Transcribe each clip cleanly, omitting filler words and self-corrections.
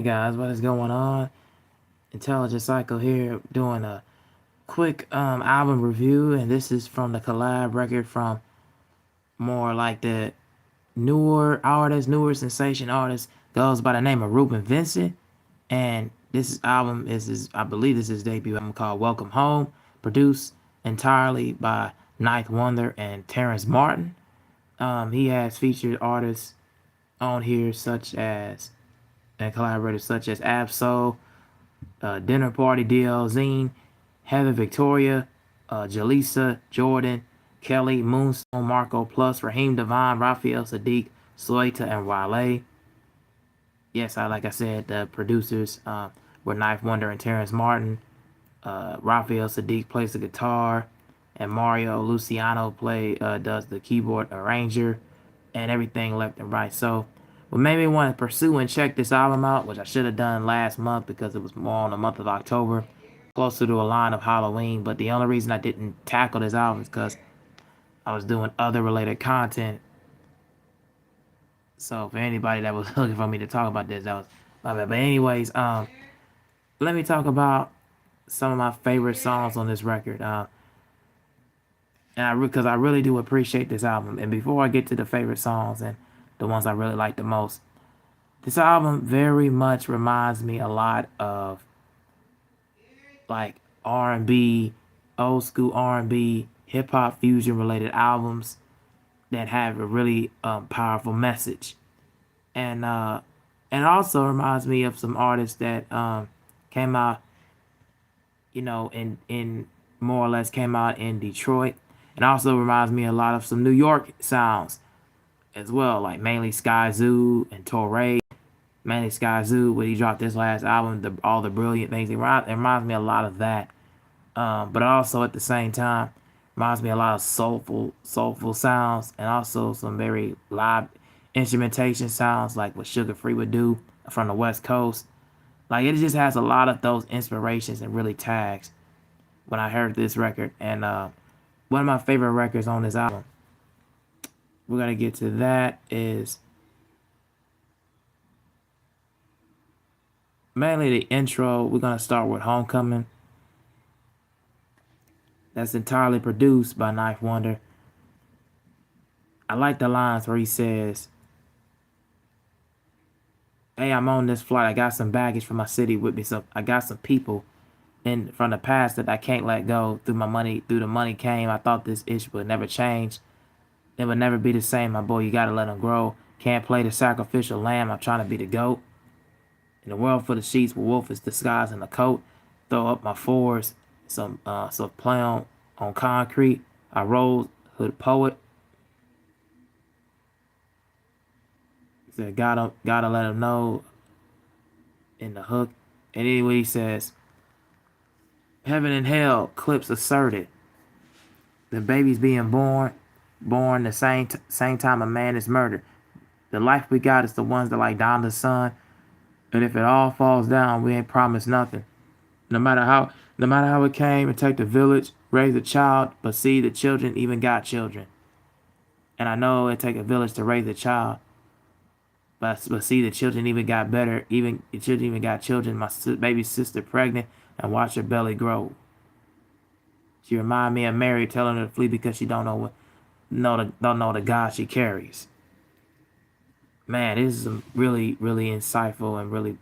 Hey guys, what is going on? Intelligent Cycle here doing a quick album review, and this is from the collab record from more like the newer artist, newer sensation artist, goes by the name of Reuben Vincent. And this album is his, I believe this is his debut album called Welcome Home, produced entirely by Ninth Wonder and Terrence Martin. He has featured artists on here such as and collaborators such as Absol, Dinner Party DL Zine, Heather Victoria, Jaleesa, Jordan, Kelly, Moonstone, Marco Plus, Raheem Devine, Raphael Sadiq, Soita, and Wale. Yes, like I said, the producers were Knife Wonder and Terrence Martin. Raphael Sadiq plays the guitar, and Mario Luciano does the keyboard arranger, and everything left and right. So, what made me want to pursue and check this album out, which I should have done last month because it was more on the month of October, closer to a line of Halloween. But the only reason I didn't tackle this album is because I was doing other related content. So for anybody that was looking for me to talk about this, that was my bad. But anyways, let me talk about some of my favorite songs on this record. And because I really do appreciate this album. And before I get to the favorite songs and the ones I really like the most, this album very much reminds me a lot of like R&B, old school R&B, hip hop fusion related albums that have a really powerful message. And also reminds me of some artists that came out, in more or less came out in Detroit. And also reminds me a lot of some New York sounds as well, like mainly Sky Zoo and Torre. Mainly Sky Zoo, when he dropped this last album, all the brilliant things. It reminds me a lot of that. But also at the same time, reminds me a lot of soulful sounds, and also some very live instrumentation sounds, like what Sugar Free would do from the West Coast. Like it just has a lot of those inspirations and really tags when I heard this record. And one of my favorite records on this album, we're gonna get to that, is mainly the intro. We're gonna start with Homecoming. That's entirely produced by Knife Wonder. I like the lines where he says, "Hey, I'm on this flight. I got some baggage from my city with me. So I got some people in from the past that I can't let go. Through the money came. I thought this issue would never change. It would never be the same, my boy. You gotta let them grow. Can't play the sacrificial lamb. I'm trying to be the goat. In a world full of sheets, where wolf is disguised in a coat. Throw up my fours. Some play on concrete. I rose hood poet. He said, gotta let him know in the hook." And anyway, he says, "Heaven and hell, clips asserted. The baby's being born the same time a man is murdered. The life we got is the ones that like down the sun. And if it all falls down, we ain't promised nothing. No matter how it came, it take a village, raise a child, but see the children even got children. And I know it take a village to raise a child, but see the children even got better. Even the children even got children. My baby sister pregnant, and watch her belly grow. She remind me of Mary telling her to flee because she don't know the God she carries." Man, this is some really, really insightful and really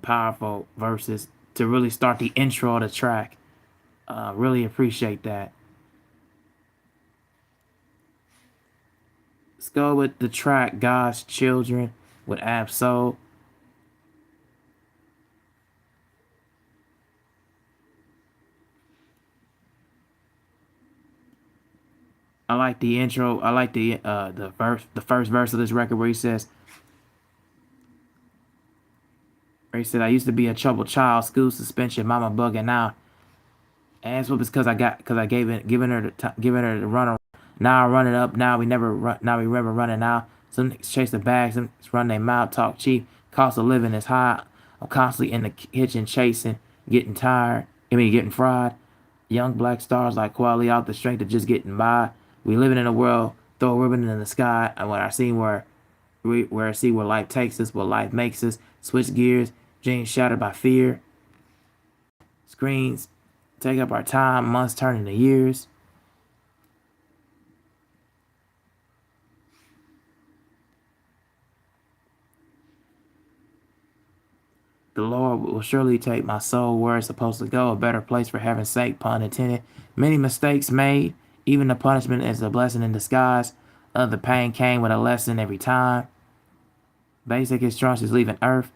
powerful verses to really start the intro of the track. Really appreciate that. Let's go with the track God's Children with Ab-Soul. I like the intro. I like the first verse of this record where he said, "I used to be a troubled child, school suspension, mama bugging out. And it's because I giving her the run. Now I run it up. Now we never running out. Some niggas chase the bags, some niggas run their mouth, talk cheap. Cost of living is high. I'm constantly in the kitchen chasing, getting tired. Getting fried. Young black stars like Quali out the strength of just getting by. We living in a world, throw a ribbon in the sky." And when I seen where where see where life takes us, what life makes us. Switch gears, dreams shattered by fear. Screens take up our time, months turn into years. The Lord will surely take my soul where it's supposed to go, a better place for heaven's sake, pun intended. Many mistakes made, even the punishment is a blessing in disguise. The pain came with a lesson every time. Basic instructions leaving earth.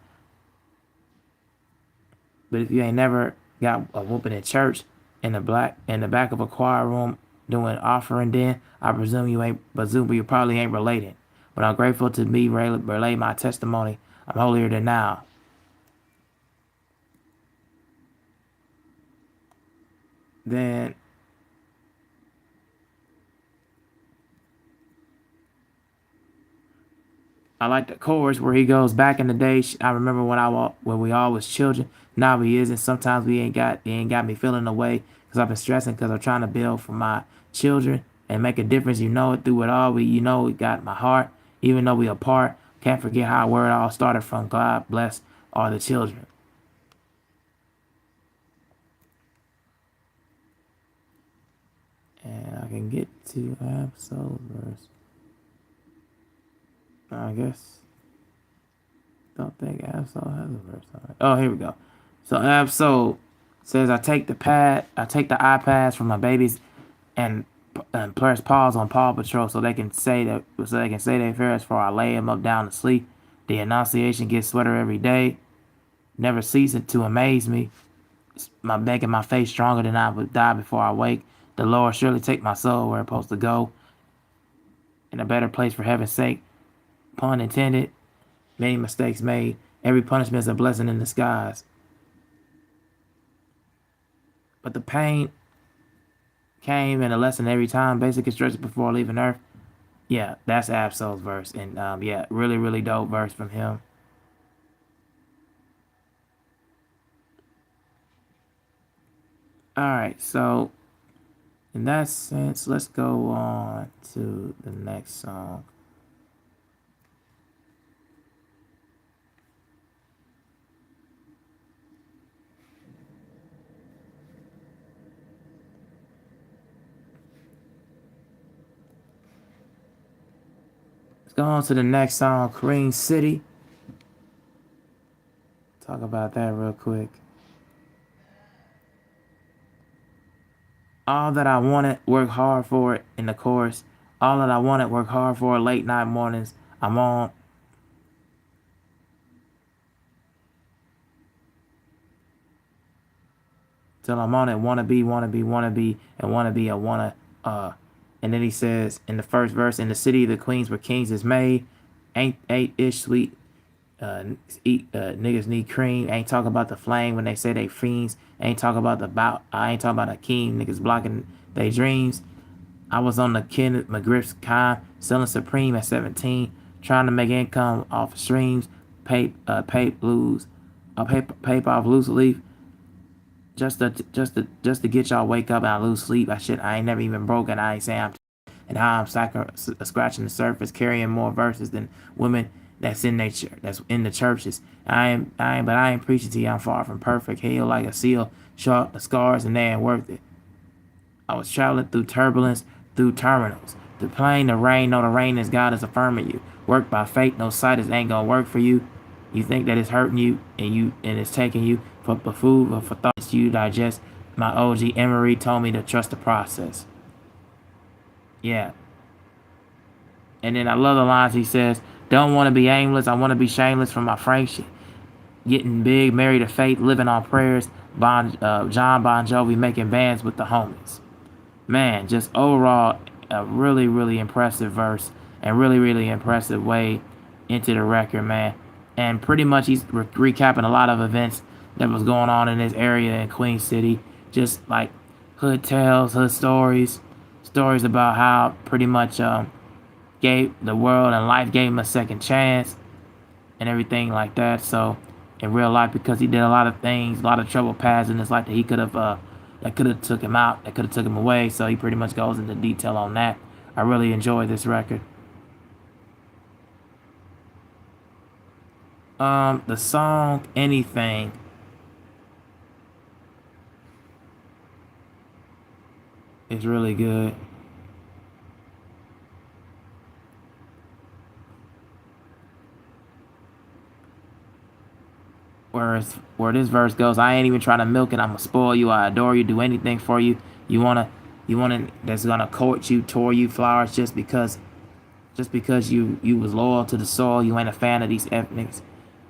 But if you ain't never got a whooping in church in the back of a choir room doing offering, then I presume you probably ain't related. But I'm grateful to me relay my testimony. I'm holier than now. Then I like the chorus where he goes, back in the day. I remember when we all was children. Now we isn't. Sometimes he ain't got me feeling the way because I've been stressing because I'm trying to build for my children and make a difference. You know it through it all. We got my heart, even though we apart. Can't forget how where it all started from. God bless all the children. And I can get to Absol verse. I guess. Don't think Absol has a verse on it. Oh, here we go. So Absol says, I take the iPads from my babies and press pause on Paw Patrol so they can say their prayers before I lay them up down to sleep. The Annunciation gets sweater every day, never ceasing to amaze me. Making my faith stronger than I would die before I wake. The Lord surely take my soul where it's supposed to go, in a better place for heaven's sake. Pun intended. Many mistakes made. Every punishment is a blessing in disguise. But the pain came in a lesson every time. Basic instructions before leaving Earth. Yeah, that's Absol's verse, and yeah, really, really dope verse from him. All right, so in that sense, let's go on to the next song. Let's go on to the next song, Green City. Talk about that real quick. All that I wanted, work hard for it in the chorus. All that I wanted, work hard for it, late night mornings. I'm on. Till I'm on it, wanna be, and wanna be, I wanna, and then he says in the first verse, in the city the queens where kings is made, ain't ish sweet, niggas need cream, ain't talking about the flame when they say they fiends, I ain't talking about a king, niggas blocking they dreams. I was on the Ken McGriff's con, selling Supreme at 17, trying to make income off streams, pay blues, paper off loose leaf, just to get y'all wake up and I lose sleep. I ain't never even broken. I ain't saying and how I'm scratching the surface, carrying more verses than women that's in nature, that's in the churches. But I ain't preaching to you. I'm far from perfect. Heal like a seal, sharp the scars, and they ain't worth it. I was traveling through turbulence, through terminals. The plane, the rain, no, the rain is God is affirming you. Work by faith, no sight is ain't gonna work for you. You think that it's hurting you and it's taking you for food or for thoughts you digest. My OG Emery told me to trust the process. Yeah. And then I love the lines he says, don't want to be aimless, I want to be shameless from my friendship. Getting big, married to faith, living on prayers. John Bon Jovi making bands with the homies. Man, just overall, a really, really impressive verse and really, really impressive way into the record, man. And pretty much he's recapping a lot of events that was going on in this area in Queen City. Just like hood tales, hood stories, stories about how pretty much gave the world and life gave him a second chance and everything like that. So in real life, because he did a lot of things, a lot of trouble paths in his life that he could have that could have took him out, that could have took him away. So he pretty much goes into detail on that. I really enjoy this record. The song "Anything" is really good. Where this verse goes, I ain't even trying to milk it. I'ma spoil you. I adore you. Do anything for you. You wanna, you wanna. That's gonna court you, tore you flowers just because you was loyal to the soil. You ain't a fan of these ethnics.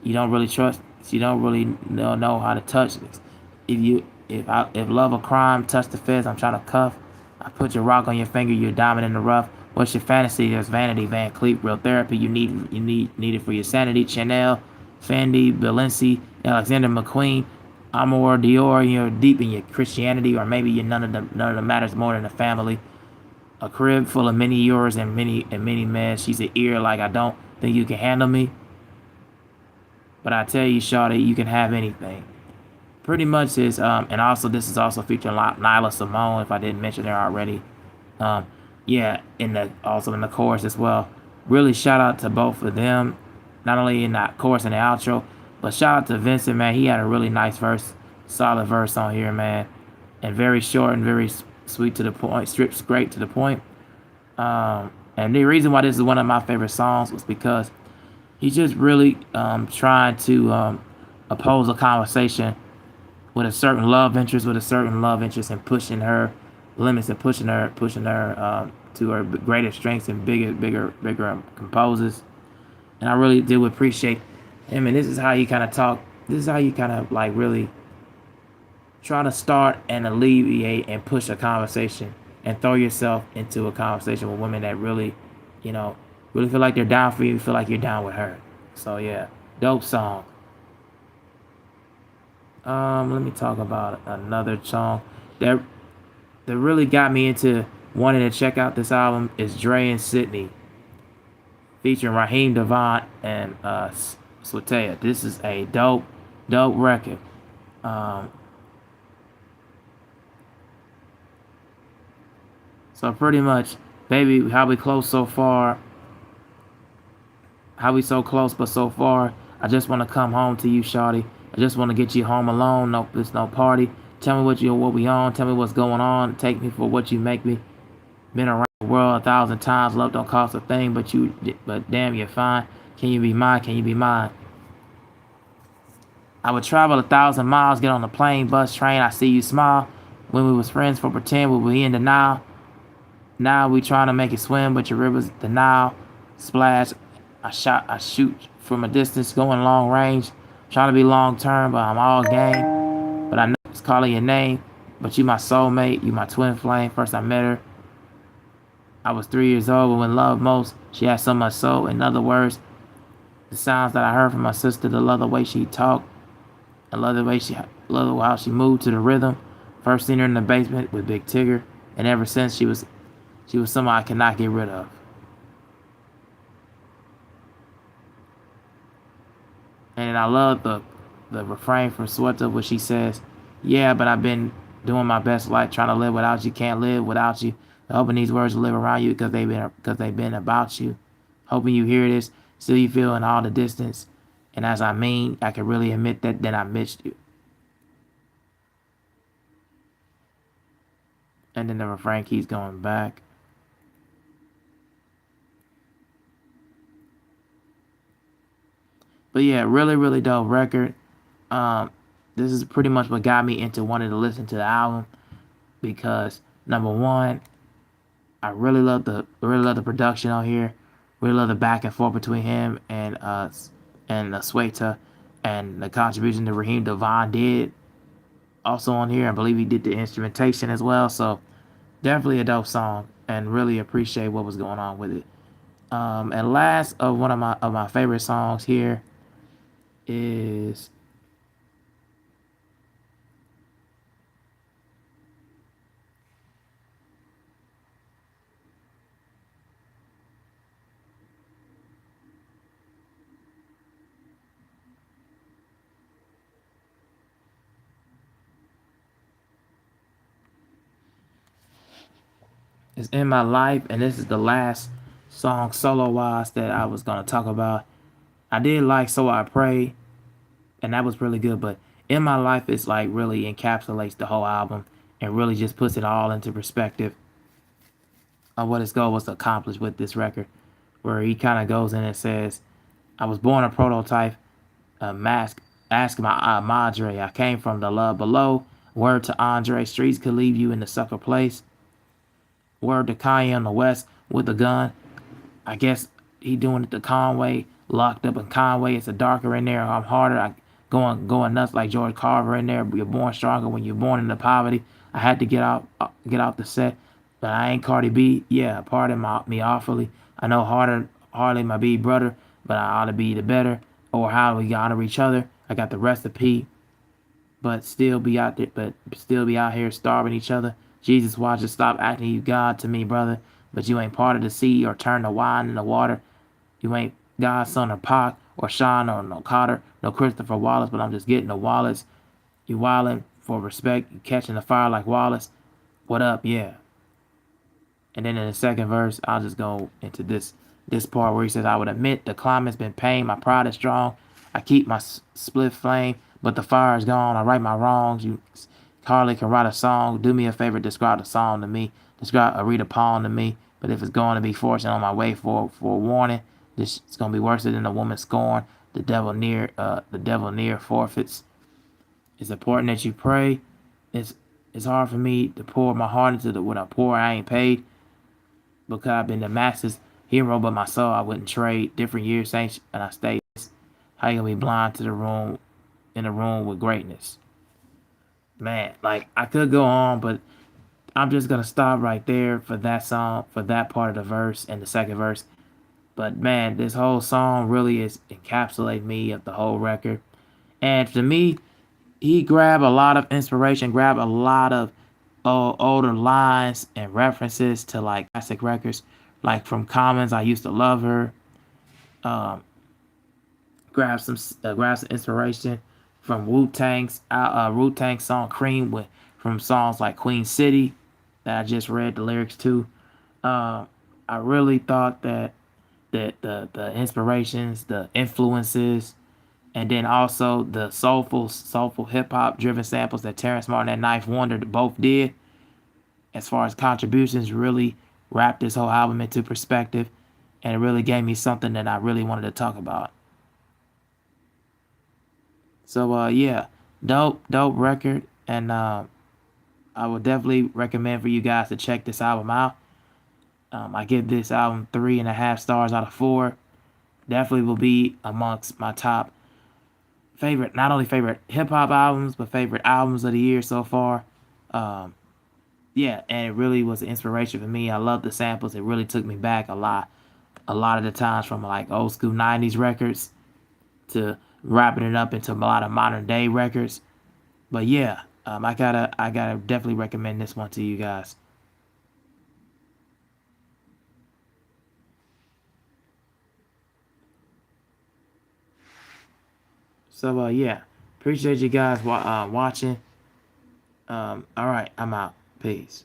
You don't really trust. You don't really know how to touch this. If love a crime, touch the feds. I'm trying to cuff. I put your rock on your finger. You're a diamond in the rough. What's your fantasy? There's vanity, Van Cleef, real therapy. You need it for your sanity. Chanel, Fendi, Balenci, Alexander McQueen, Amor Dior. You're deep in your Christianity, or maybe you're none of the matters more than the family. A crib full of many yours and many men. She's an ear like I don't think you can handle me, but I tell you, Shawty, you can have anything. Pretty much is and also this is also featuring Nyla Simone, if I didn't mention her already. Um, yeah, in the also in the chorus as well. Really shout out to both of them, not only in that chorus and the outro, but shout out to Vincent, man. He had a really nice verse, solid verse on here, man, and very short and very sweet to the point, stripped straight to the point. And the reason why this is one of my favorite songs was because he's just really trying to oppose a conversation with a certain love interest, and pushing her limits and pushing her to her greater strengths and bigger composes. And I really do appreciate him. And this is how you kind of talk. This is how you kind of like really try to start and alleviate and push a conversation and throw yourself into a conversation with women that really, you know, really feel like they're down for you, feel like you're down with her. So yeah, dope song. Let me talk about another song that really got me into wanting to check out this album is Dre and Sydney featuring Raheem Devon and Swatea. This is a dope record. Um, so pretty much, baby, how we close so far, how we so close but so far. I just want to come home to you, shawty. I just want to get you home alone. No, there's no party. Tell me what we on. Tell me what's going on. Take me for what you make me. Been around the world 1,000 times. Love don't cost a thing, but damn, you're fine. Can you be mine? Can you be mine? I would travel 1,000 miles, get on the plane, bus, train. I see you smile. When we was friends for pretend we were in the Nile. Now we trying to make it swim, but your river's the Nile. Splash. I shoot from a distance, going long range. Trying to be long term, but I'm all game. But I know it's calling your name. But you my soulmate, you my twin flame. First I met her, I was 3 years old, but when love most, she had so much soul. In other words, the sounds that I heard from my sister, the love the way she talked, I love the way how she moved to the rhythm. First seen her in the basement with Big Tigger, and ever since she was someone I cannot get rid of. And I love the refrain from Sweater where she says, "Yeah, but I've been doing my best life trying to live without you. Can't live without you. Hoping these words will live around you because they've been about you. Hoping you hear this, still you feel in all the distance. And as I mean, I can really admit that then I missed you." And then the refrain keeps going back. But yeah, really dope record. Um, this is pretty much what got me into wanting to listen to the album because number one, I really love the production on here. Really love the back and forth between him and Sweta, and the contribution that Raheem Devon did also on here. I believe he did the instrumentation as well. So definitely a dope song, and really appreciate what was going on with it. And last of one of my favorite songs here is "In My Life," and this is the last song solo wise that I was gonna talk about. I did like So I Pray, and that was really good. But In My Life is like really encapsulates the whole album and really just puts it all into perspective on what his goal was to accomplish with this record. Where he kind of goes in and says, "I was born a prototype, a mask. Ask my Madre. I came from the love below. Word to Andre. Streets could leave you in the sucker place. Word to Kanye on the West with a gun. I guess he doing it to Conway, locked up in Conway. It's a darker in there. I'm harder. I going nuts like George Carver in there. You're born stronger when you're born into poverty. I had to get out the set, but I ain't Cardi B. Yeah, pardon me awfully. I know hardly my big brother, but I ought to be the better. Or how we honor each other. I got the recipe, but still be out here starving each other. Jesus, watch us stop acting you God to me, brother. But you ain't part of the sea or turn the wine into water. You ain't God's son or Pac or Sean or no Cotter, no Christopher Wallace, but I'm just getting the Wallace. You wildin' for respect, you catching the fire like Wallace. What up? Yeah. And then in the second verse, I'll just go into this part where he says, "I would admit the climate's been pain. My pride is strong. I keep my split flame, but the fire is gone. I right my wrongs. You hardly can write a song. Do me a favor, describe the song to me. Describe read a poem to me. But if it's going to be fortune on my way for a warning, this is gonna be worse than a woman scorn. The devil near forfeits. It's important that you pray. It's it's hard for me to pour my heart into the when I pour I ain't paid because I've been the master's hero, but my soul I wouldn't trade. Different years, saints, and I stay. How you gonna be blind to the room in a room with greatness? Man, like I could go on, but I'm just gonna stop right there for that song, for that part of the verse and the second verse. But man, this whole song really is encapsulate me of the whole record. And to me, he grabbed a lot of inspiration, grabbed a lot of older lines and references to like classic records, like from Commons. I used to love her. Um, grab some inspiration from Wu Tang song Cream with from songs like Queen City that I just read the lyrics to. Uh, I really thought that the inspirations, the influences, and then also the soulful hip hop driven samples that Terrence Martin and Knife Wonder both did, as far as contributions, really wrapped this whole album into perspective, and it really gave me something that I really wanted to talk about. So yeah, dope record, and I would definitely recommend for you guys to check this album out. I give this album 3.5 stars out of 4. Definitely will be amongst my top favorite, not only favorite hip hop albums, but favorite albums of the year so far. Um, yeah, and it really was an inspiration for me. I love the samples. It really took me back a lot of the times from like old school '90s records to wrapping it up into a lot of modern day records. But yeah, I gotta definitely recommend this one to you guys. So yeah, appreciate you guys watching. All right, I'm out. Peace.